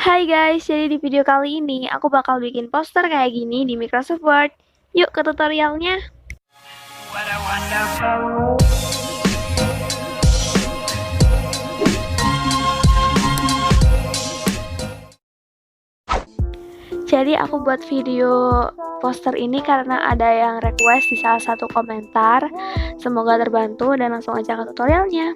Hai guys, jadi di video kali ini aku bakal bikin poster kayak gini di Microsoft Word. Yuk ke tutorialnya. Jadi aku buat video poster ini karena ada yang request di salah satu komentar. Semoga terbantu dan langsung aja ke tutorialnya.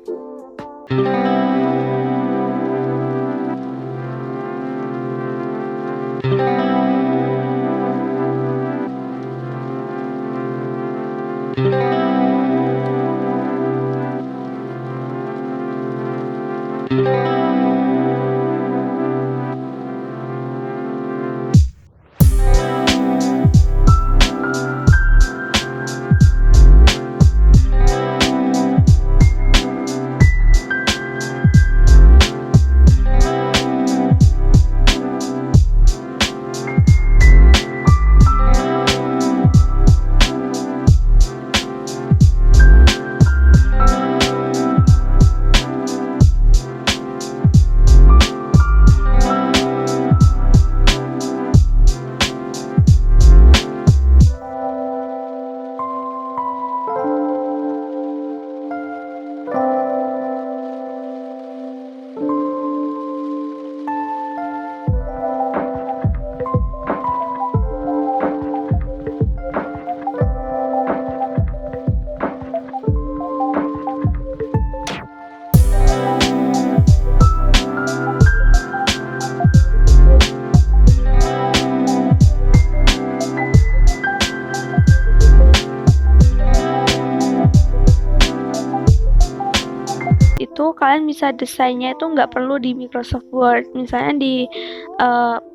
Itu kalian bisa desainnya itu nggak perlu di Microsoft Word, misalnya di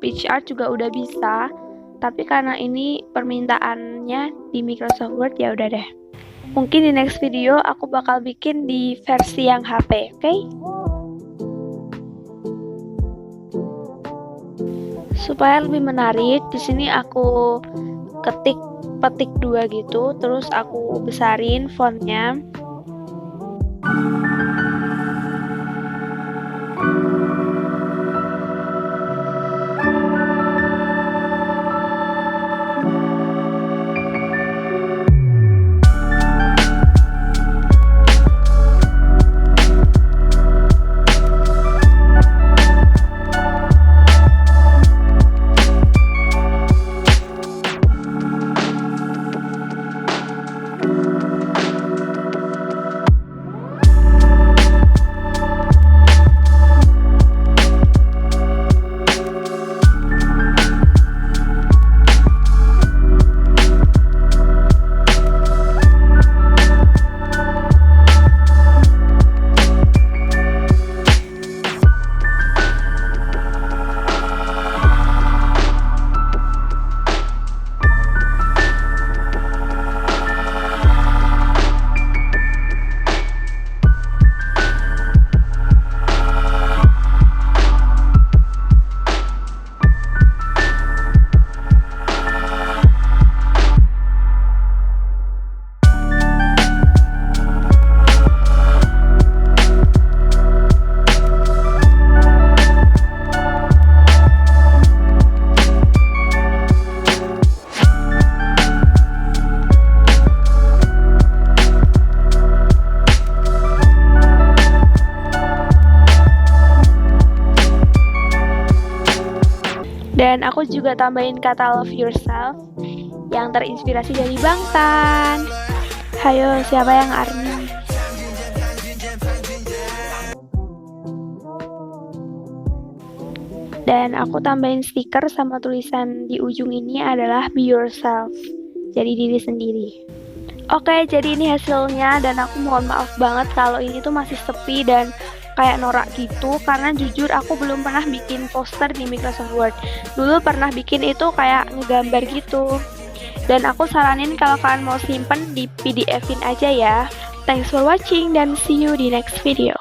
PictArt juga udah bisa, tapi karena ini permintaannya di Microsoft Word ya udah deh. Mungkin di next video aku bakal bikin di versi yang HP, oke? Supaya lebih menarik, di sini aku petik 2 gitu, terus aku besarin fontnya. Dan aku juga tambahin kata love yourself yang terinspirasi dari Bangtan. Hayo, siapa yang ARMY? Dan aku tambahin stiker sama tulisan di ujung ini adalah be yourself. Jadi diri sendiri. Oke, jadi ini hasilnya dan aku mohon maaf banget kalau ini tuh masih sepi dan kayak norak gitu, karena jujur aku belum pernah bikin poster di Microsoft Word. Dulu pernah bikin itu kayak ngegambar gitu. Dan aku saranin kalau kalian mau simpen di PDF-in aja ya. Thanks for watching dan see you di next video.